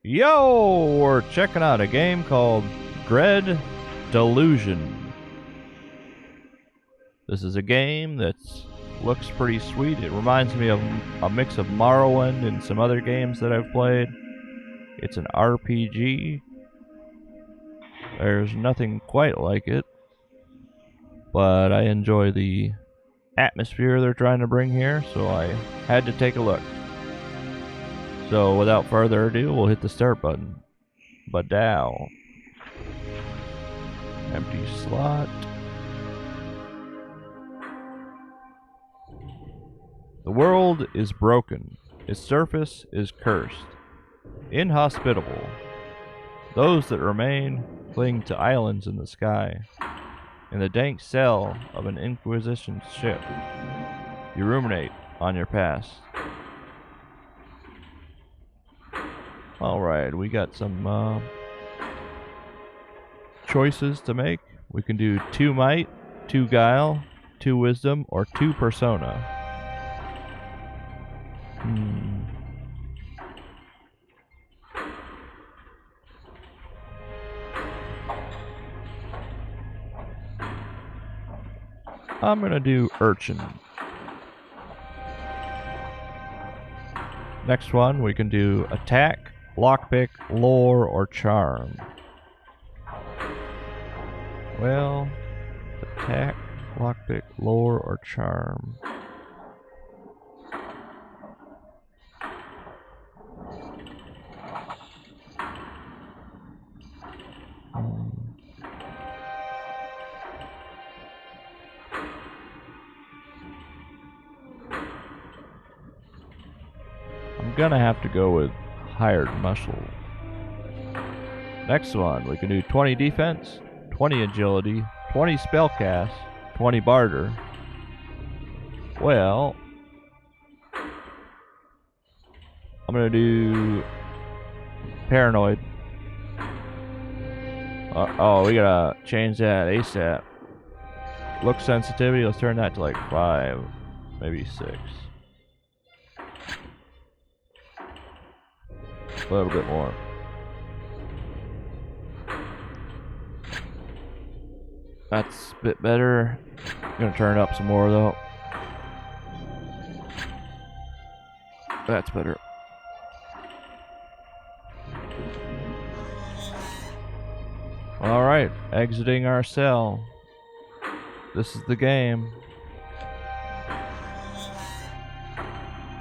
Yo, we're checking out a game called Delusion. This is a game that looks pretty sweet. It reminds me of a mix of Morrowind and some other games that I've played. It's an RPG. There's nothing quite like it, but I enjoy the atmosphere they're trying to bring here, so I had to take a look. So without further ado, we'll hit the start button. Badow. Empty slot. The world is broken. Its surface is cursed. Inhospitable. Those that remain cling to islands in the sky. In the dank cell of an Inquisition ship, you ruminate on your past. Alright, we got some choices to make. We can do 2 might, 2 guile, 2 wisdom, or 2 persona. I'm gonna do urchin. Next one, we can do attack, lockpick, lore, or charm. Well, attack, lockpick, lore, or charm. I'm gonna have to go with hired muscle. Next one, we can do 20 defense, 20 agility, 20 spellcast, 20 barter. Well, I'm gonna do paranoid. Oh, we gotta change that ASAP. Look sensitivity, let's turn that to like 5, maybe 6. A little bit more. That's a bit better. I'm gonna turn it up some more though. That's better. Alright, exiting our cell. This is the game.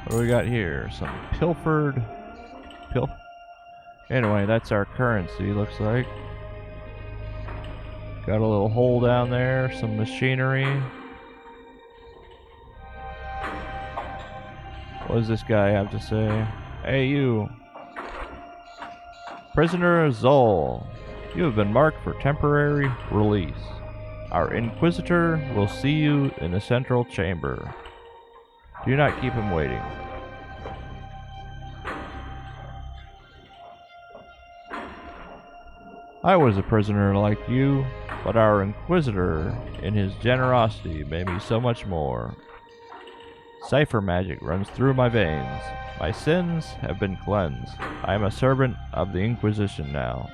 What do we got here? Some pilfered. Anyway, that's our currency, looks like. Got a little hole down there, some machinery. What does this guy have to say? Hey, you. Prisoner Zol, you have been marked for temporary release. Our Inquisitor will see you in the central chamber. Do not keep him waiting. I was a prisoner like you, but our Inquisitor, in his generosity, made me so much more. Cipher magic runs through my veins. My sins have been cleansed. I am a servant of the Inquisition now.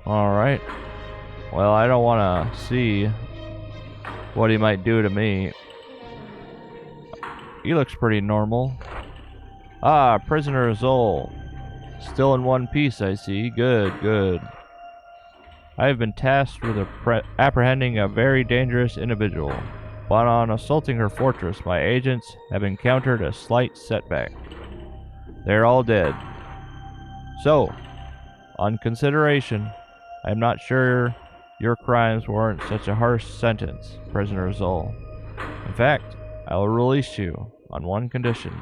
Alright. Well, I don't want to see what he might do to me. He looks pretty normal. Ah, Prisoner Zol. Still in one piece, I see. Good, good. I have been tasked with apprehending a very dangerous individual, but on assaulting her fortress, my agents have encountered a slight setback. They are all dead. So, on consideration, I am not sure your crimes warrant such a harsh sentence, Prisoner Zol. In fact, I will release you on one condition.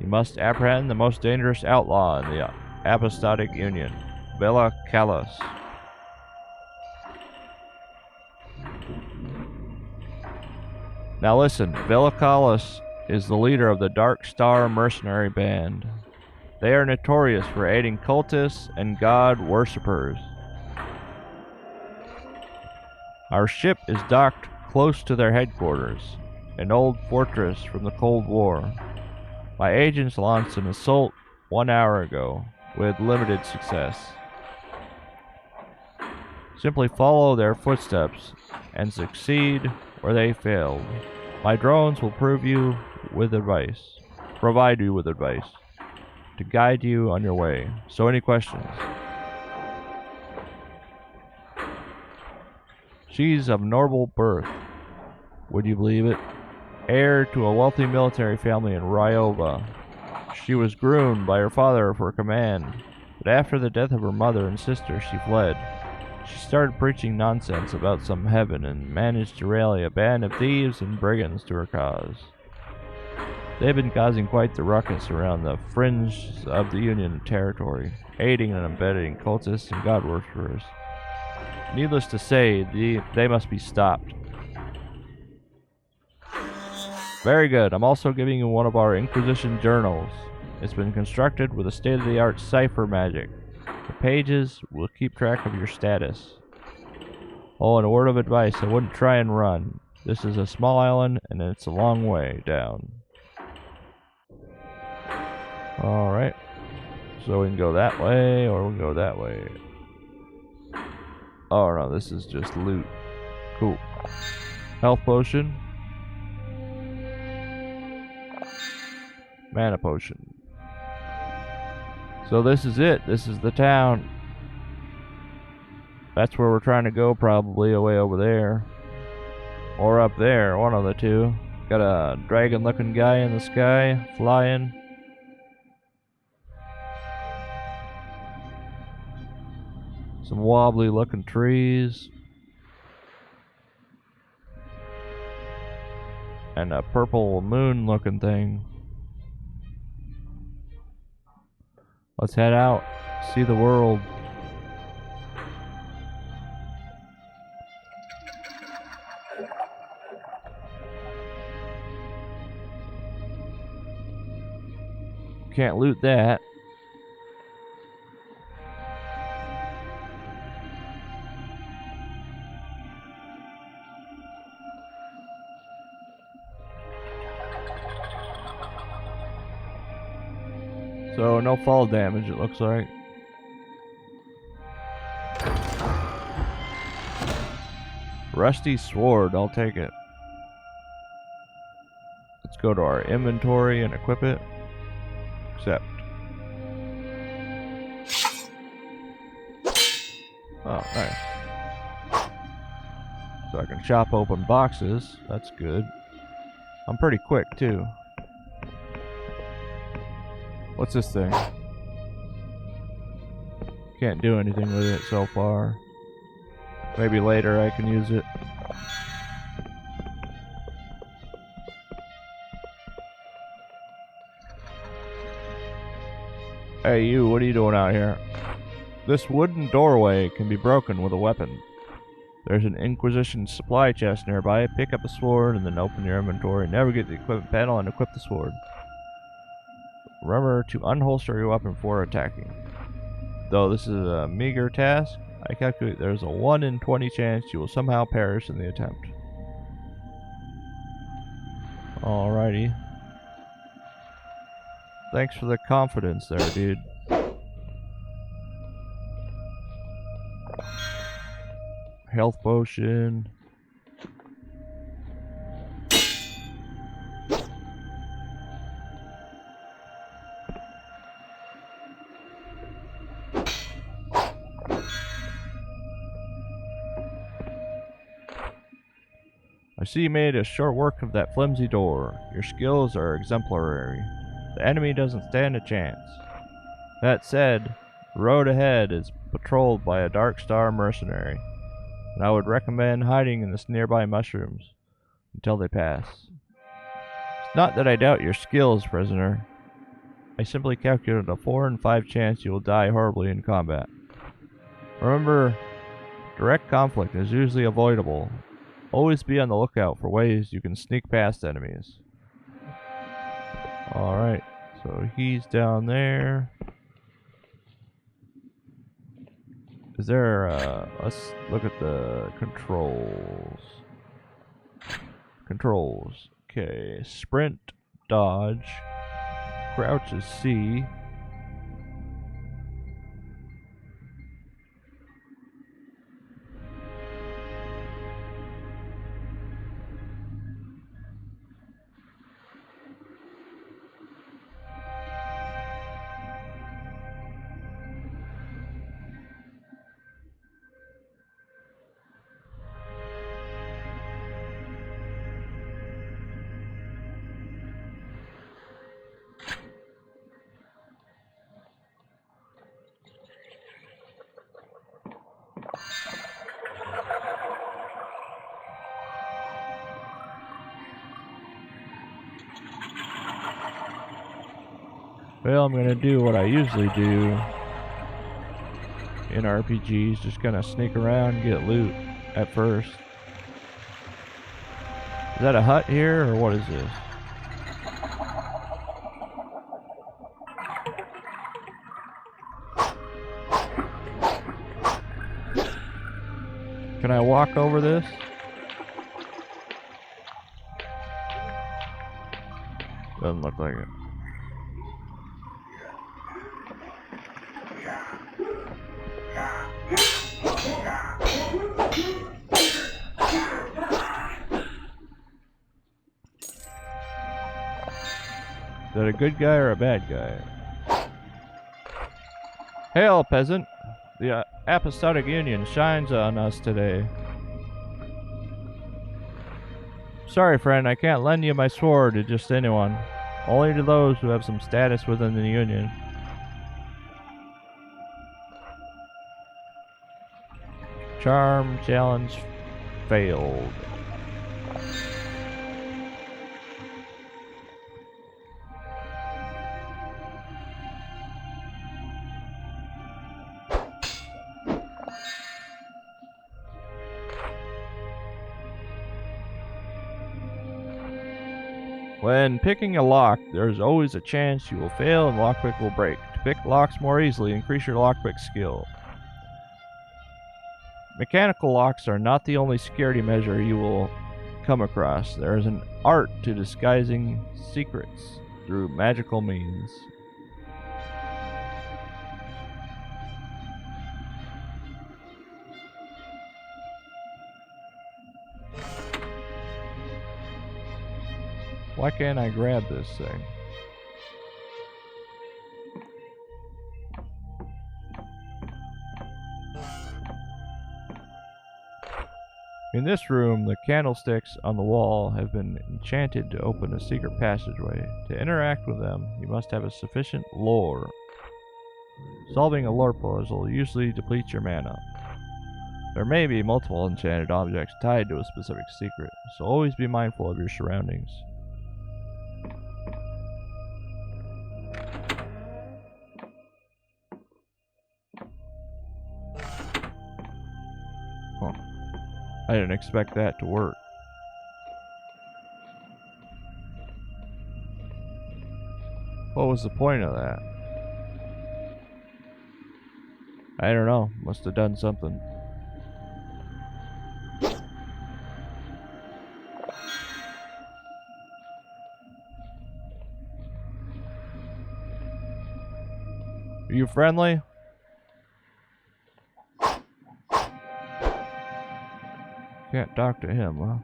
You must apprehend the most dangerous outlaw in the Apostolic Union, GlakoBlako. Now listen, GlakoBlako is the leader of the Dark Star mercenary band. They are notorious for aiding cultists and god worshippers. Our ship is docked close to their headquarters, an old fortress from the Cold War. My agents launched an assault 1 hour ago, with limited success. Simply follow their footsteps and succeed where they failed. My drones will provide you with advice to guide you on your way. So any questions? She's of noble birth. Would you believe it? Heir to a wealthy military family in Ryova. She was groomed by her father for command, but after the death of her mother and sister, she fled. She started preaching nonsense about some heaven and managed to rally a band of thieves and brigands to her cause. They've been causing quite the ruckus around the fringe of the Union territory, aiding and abetting cultists and god worshippers. Needless to say, they must be stopped. Very good. I'm also giving you one of our Inquisition journals. It's been constructed with a state-of-the-art cipher magic. The pages will keep track of your status. Oh, and a word of advice, I wouldn't try and run. This is a small island, and it's a long way down. Alright. So we can go that way, or we can go that way. Oh no, this is just loot. Cool. Health potion. Mana potion. So this is it. This is the town. That's where we're trying to go, probably, way over there. Or up there, one of the two. Got a dragon-looking guy in the sky, flying. Some wobbly-looking trees. And a purple moon-looking thing. Let's head out, see the world. Can't loot that. So no fall damage, it looks like. Rusty sword, I'll take it. Let's go to our inventory and equip it. Accept. Oh, nice. So I can chop open boxes. That's good. I'm pretty quick too. What's this thing? Can't do anything with it so far. Maybe later I can use it. Hey you, what are you doing out here? This wooden doorway can be broken with a weapon. There's an Inquisition supply chest nearby. Pick up a sword and then open your inventory. Navigate the equipment panel and equip the sword. Remember to unholster your weapon before attacking. Though this is a meager task, I calculate there's a 1 in 20 chance you will somehow perish in the attempt. Alrighty. Thanks for the confidence there, dude. Health potion. I see you made a short work of that flimsy door. Your skills are exemplary. The enemy doesn't stand a chance. That said, the road ahead is patrolled by a Dark Star mercenary, and I would recommend hiding in the nearby mushrooms until they pass. It's not that I doubt your skills, prisoner. I simply calculated a 4 in 5 chance you will die horribly in combat. Remember, direct conflict is usually avoidable. Always be on the lookout for ways you can sneak past enemies. Alright, so he's down there. Is there, let's look at the controls. Controls. Okay, sprint, dodge, crouch is C, Well, I'm gonna do what I usually do in RPGs, just gonna sneak around and get loot at first. Is that a hut here, or what is this? Can I walk over this? Doesn't look like it. Is that a good guy or a bad guy? Hail, peasant! The Apostolic Union shines on us today. Sorry, friend, I can't lend you my sword to just anyone. Only to those who have some status within the Union. Charm challenge failed. When picking a lock, there's always a chance you will fail and lockpick will break. To pick locks more easily, increase your lockpick skill. Mechanical locks are not the only security measure you will come across. There is an art to disguising secrets through magical means. Why can't I grab this thing? In this room, the candlesticks on the wall have been enchanted to open a secret passageway. To interact with them, you must have a sufficient lore. Solving a lore puzzle usually depletes your mana. There may be multiple enchanted objects tied to a specific secret, so always be mindful of your surroundings. Huh. I didn't expect that to work. What was the point of that? I don't know. Must have done something. Are you friendly? Can't talk to him, huh?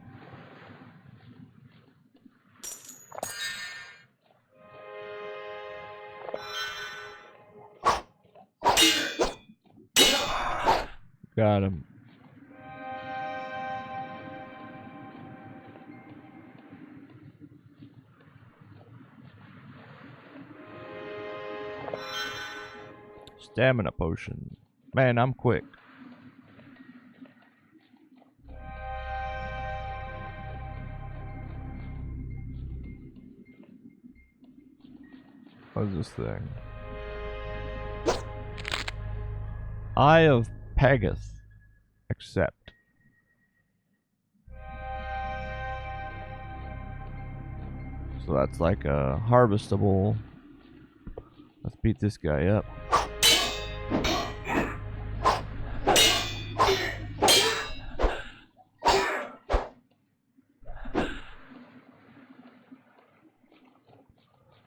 Got him. Stamina potion. Man, I'm quick. What's this thing? Eye of Pagath. Accept. So that's like a harvestable. Let's beat this guy up.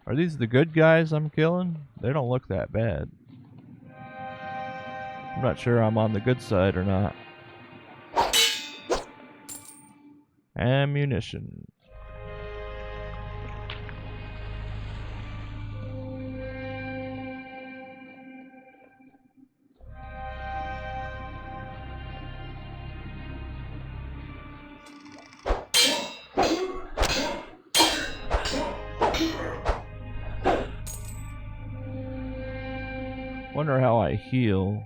Are these the good guys I'm killing? They don't look that bad. I'm not sure I'm on the good side or not. Ammunition. Wonder how I heal.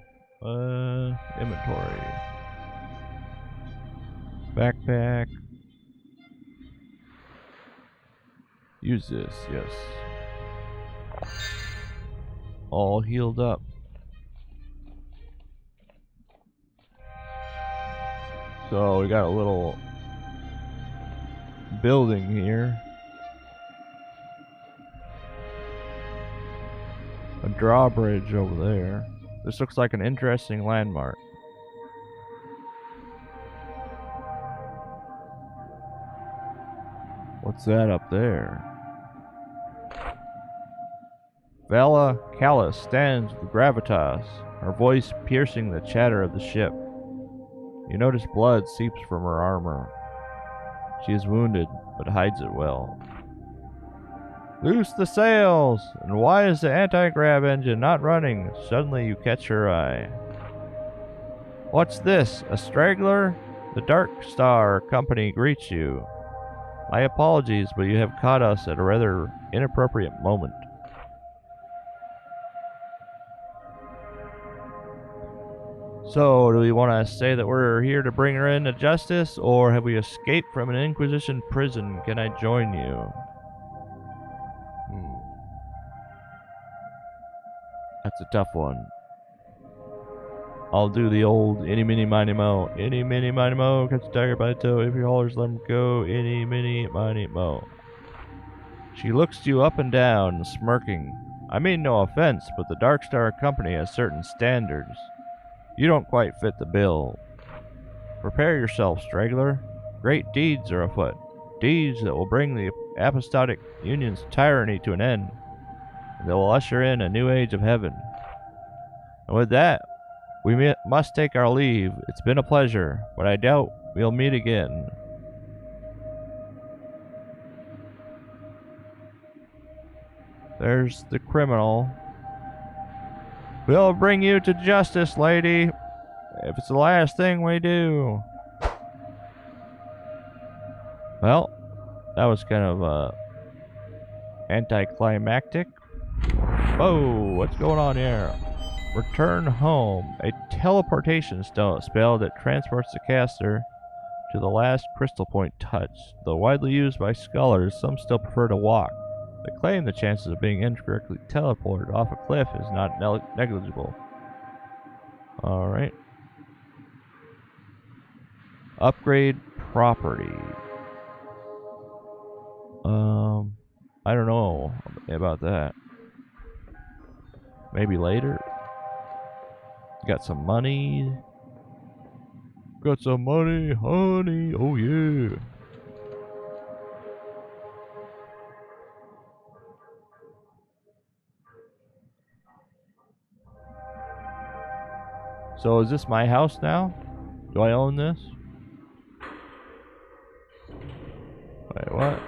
Inventory. Backpack. Use this, yes. all healed up. So we got a little building here. A drawbridge over there. This looks like an interesting landmark. What's that up there? Vala Callis stands with gravitas, her voice piercing the chatter of the ship. You notice blood seeps from her armor. She is wounded, but hides it well. Loose the sails! And why is the anti-grav engine not running? Suddenly you catch her eye. What's this? A straggler? The Dark Star Company greets you. My apologies, but you have caught us at a rather inappropriate moment. So, do we want to say that we're here to bring her into justice, or have we escaped from an Inquisition prison? Can I join you? That's a tough one. I'll do the old any, mini, miny, mo. Any, mini, miny, mo. Catch a tiger by the toe. If your haulers let him go. Any, mini, miny, mo. She looks you up and down, smirking. I mean no offense, but the Dark Star Company has certain standards. You don't quite fit the bill. Prepare yourself, straggler. Great deeds are afoot. Deeds that will bring the Apostolic Union's tyranny to an end. They will usher in a new age of heaven. And with that, we must take our leave. It's been a pleasure, but I doubt we'll meet again. There's the criminal. We'll bring you to justice, lady, if it's the last thing we do. Well, that was kind of anticlimactic. Whoa, what's going on here? Return home. A teleportation spell that transports the caster to the last crystal point touched. Though widely used by scholars, some still prefer to walk. They claim the chances of being incorrectly teleported off a cliff is not negligible. Alright. Upgrade property. I don't know about that. Maybe later. Got some money. Got some money, honey. Oh yeah. So is this my house now? Do I own this? Wait, what?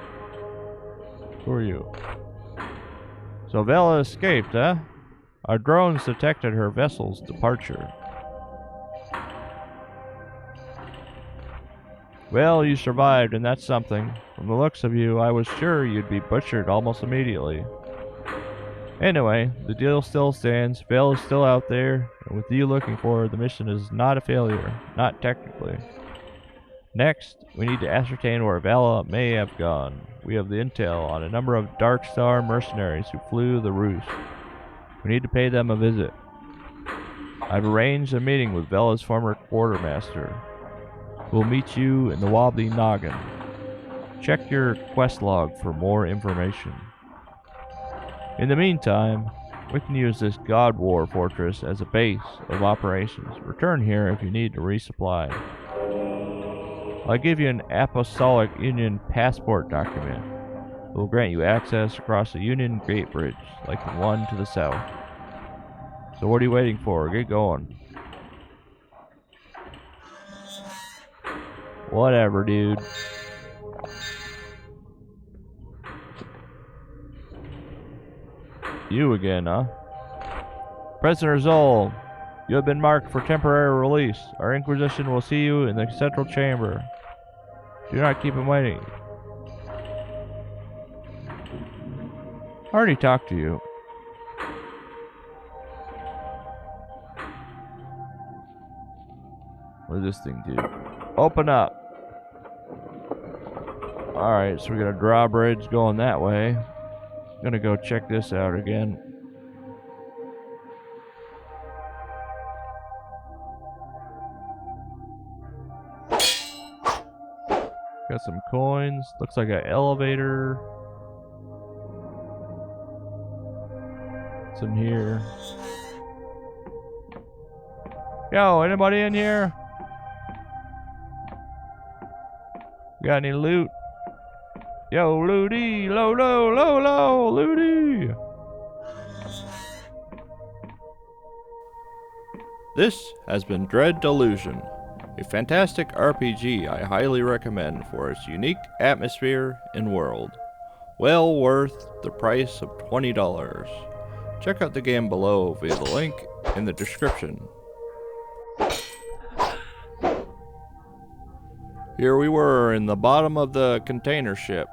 Who are you? So Vela escaped, huh? Our drones detected her vessel's departure. Well, you survived, and that's something. From the looks of you, I was sure you'd be butchered almost immediately. Anyway, the deal still stands. Vale is still out there, and with you looking for her, the mission is not a failure. Not technically. Next, we need to ascertain where Vala may have gone. We have the intel on a number of Dark Star mercenaries who flew the roost. We need to pay them a visit. I've arranged a meeting with Vala's former quartermaster. We'll meet you in the Wobbly Noggin. Check your quest log for more information. In the meantime, we can use this God War fortress as a base of operations. Return here if you need to resupply. I'll give you an Apostolic Union passport document. It will grant you access across the Union Great Bridge, like the one to the south. So what are you waiting for? Get going. Whatever, dude. You again, huh? Prisoner Zoll, you have been marked for temporary release. Our Inquisition will see you in the central chamber. Do not keep him waiting. I already talked to you. What does this thing do? Open up. Alright, so we got a drawbridge going that way. Gonna go check this out again. Got some coins. Looks like an elevator. What's in here? Yo, anybody in here? Got any loot? Yo, looty! Low, looty! This has been Delusion, a fantastic RPG I highly recommend for its unique atmosphere and world. Well worth the price of $20. Check out the game below via the link in the description. Here we were in the bottom of the container ship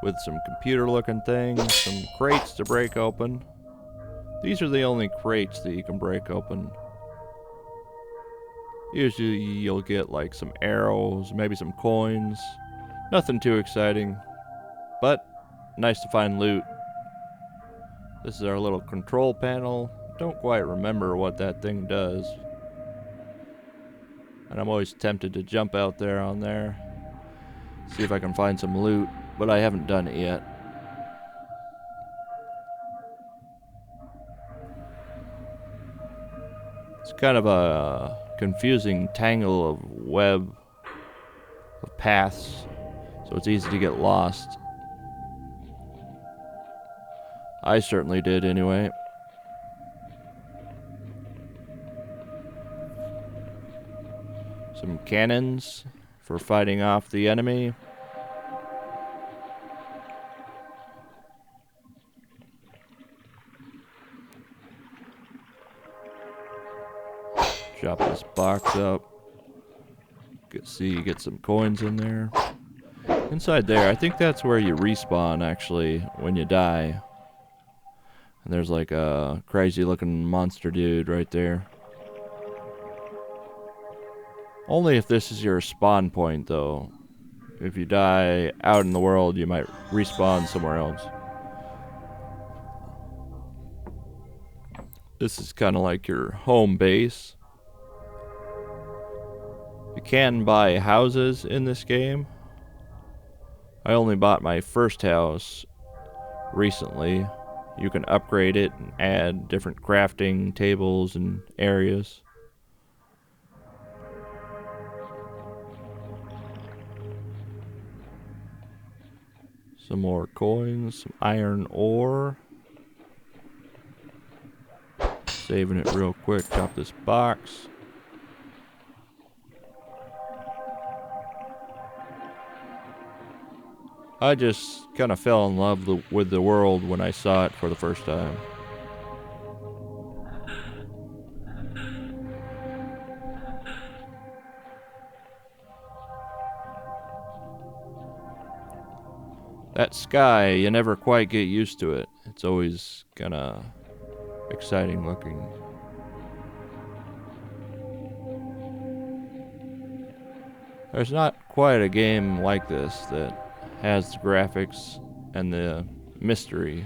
with some computer looking things, some crates to break open. These are the only crates that you can break open. Usually you'll get like some arrows, maybe some coins. Nothing too exciting, but nice to find loot. This is our little control panel. Don't quite remember what that thing does. And I'm always tempted to jump out there on there, see if I can find some loot, but I haven't done it yet. It's kind of a confusing tangle of web of paths, so it's easy to get lost. I certainly did anyway. Some cannons for fighting off the enemy. Chop this box up. Get some coins in there. Inside there, I think that's where you respawn actually when you die. And there's like a crazy looking monster dude right there. Only if this is your spawn point though. If you die out in the world, you might respawn somewhere else. This is kind of like your home base. You can buy houses in this game. I only bought my first house recently. You can upgrade it and add different crafting tables and areas. Some more coins, some iron ore. Saving it real quick, chop this box. I just kind of fell in love with the world when I saw it for the first time. That sky, you never quite get used to it. It's always kind of exciting looking. There's not quite a game like this that has the graphics and the mystery.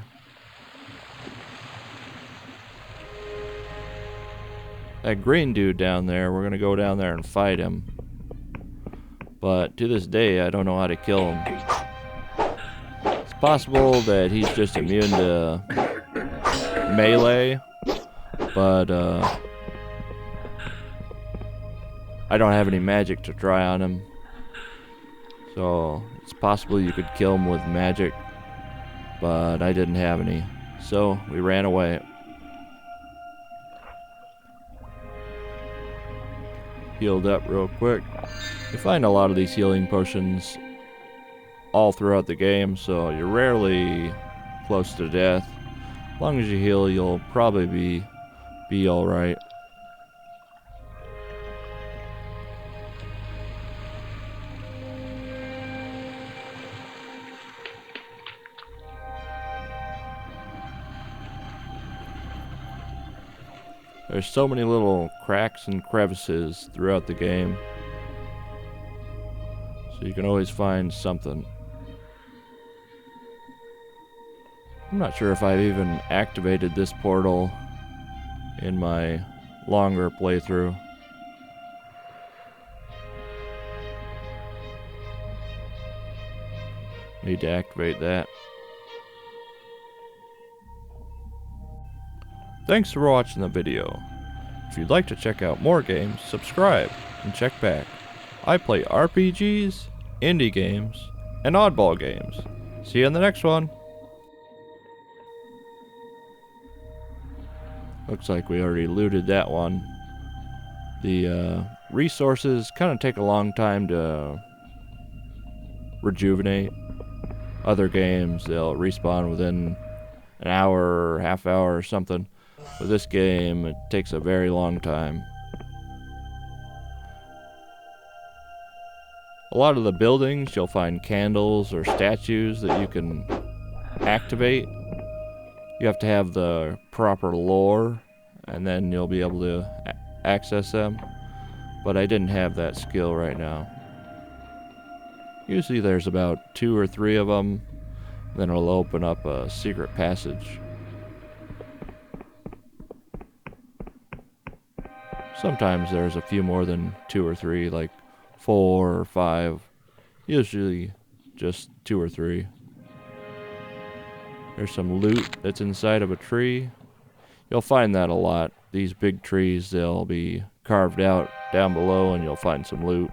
That green dude down there, we're gonna go down there and fight him. But to this day, I don't know how to kill him. It's possible that he's just immune to melee, but I don't have any magic to try on him. So it's possible you could kill him with magic, but I didn't have any. So we ran away. Healed up real quick. You find a lot of these healing potions all throughout the game, so you're rarely close to death. As long as you heal, you'll probably be alright. There's so many little cracks and crevices throughout the game, so you can always find something. I'm not sure if I've even activated this portal in my longer playthrough. Need to activate that. Thanks for watching the video. If you'd like to check out more games, subscribe and check back. I play RPGs, indie games, and oddball games. See you in the next one. Looks like we already looted that one. The resources kind of take a long time to rejuvenate. Other games, they'll respawn within an hour or half hour or something. With this game, it takes a very long time. A lot of the buildings, you'll find candles or statues that you can activate. You have to have the proper lore, and then you'll be able to access them. But I didn't have that skill right now. Usually there's about 2 or 3 of them, then it'll open up a secret passage. Sometimes there's a few more than 2 or 3, like 4 or 5. Usually just 2 or 3. There's some loot that's inside of a tree. You'll find that a lot. These big trees, they'll be carved out down below and you'll find some loot.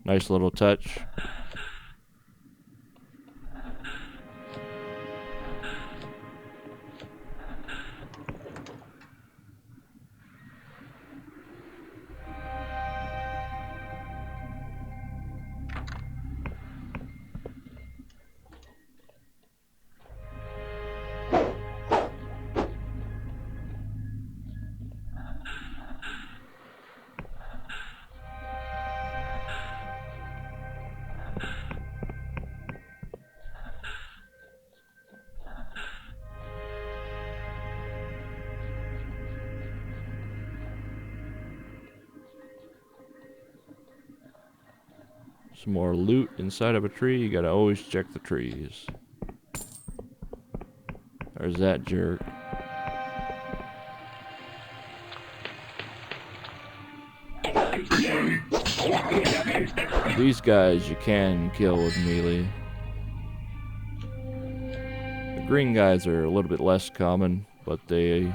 Nice little touch. Some more loot inside of a tree. You gotta always check the trees. There's that jerk. These guys you can kill with melee. The green guys are a little bit less common, but I've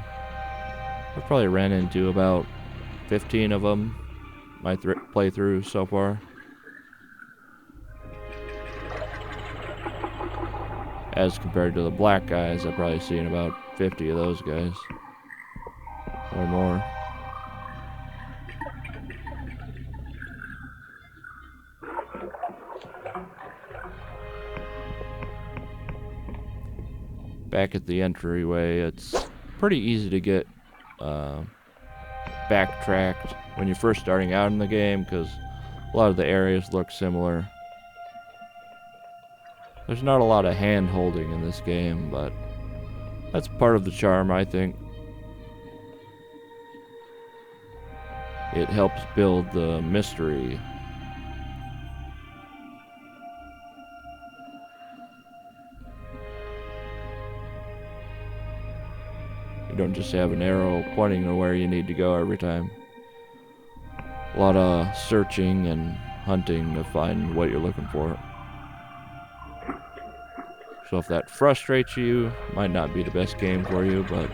probably ran into about 15 of them my playthrough so far. As compared to the black guys, I've probably seen about 50 of those guys. Or more. Back at the entryway, it's pretty easy to get backtracked when you're first starting out in the game, because a lot of the areas look similar. There's not a lot of hand-holding in this game, but that's part of the charm, I think. It helps build the mystery. You don't just have an arrow pointing to where you need to go every time. A lot of searching and hunting to find what you're looking for. So if that frustrates you, might not be the best game for you, but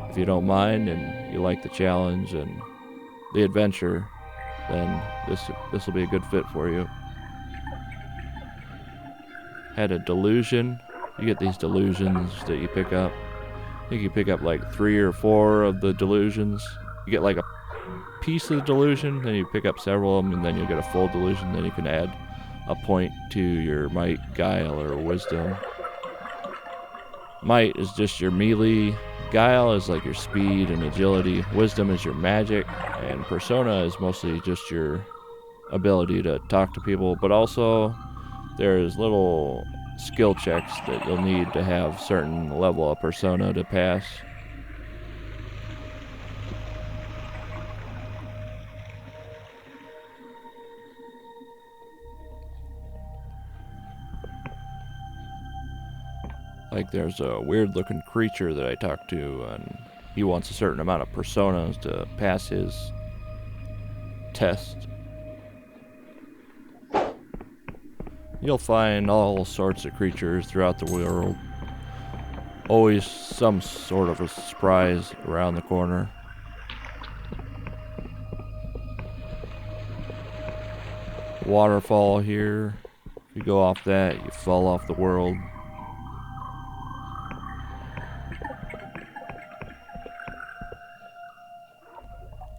if you don't mind and you like the challenge and the adventure, then this will be a good fit for you. Had a delusion. You get these delusions that you pick up. I think you pick up like 3 or 4 of the delusions. You get like a piece of the delusion, then you pick up several of them, and then you'll get a full delusion. Then you can add a point to your might, guile, or wisdom. Might is just your melee. Guile is like your speed and agility. Wisdom is your magic. And persona is mostly just your ability to talk to people. But also, there's little skill checks that you'll need to have certain level of persona to pass. Like there's a weird looking creature that I talked to, and he wants a certain amount of personas to pass his test. You'll find all sorts of creatures throughout the world. Always some sort of a surprise around the corner. Waterfall here. If you go off that, you fall off the world.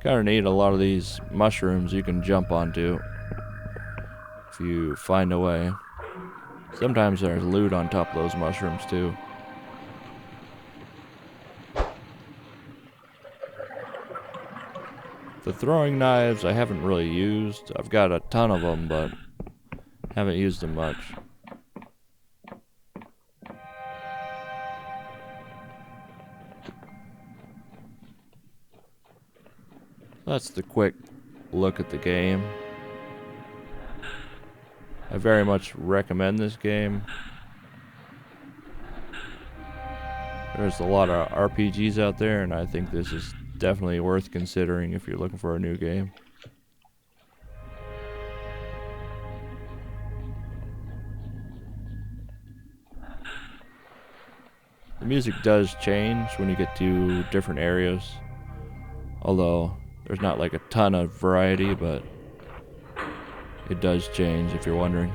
Kind of neat, a lot of these mushrooms you can jump onto if you find a way. Sometimes there's loot on top of those mushrooms too. The throwing knives I haven't really used. I've got a ton of them, but haven't used them much. That's the quick look at the game. I very much recommend this game. There's a lot of RPGs out there, and I think this is definitely worth considering if you're looking for a new game. The music does change when you get to different areas, although there's not like a ton of variety, but it does change if you're wondering.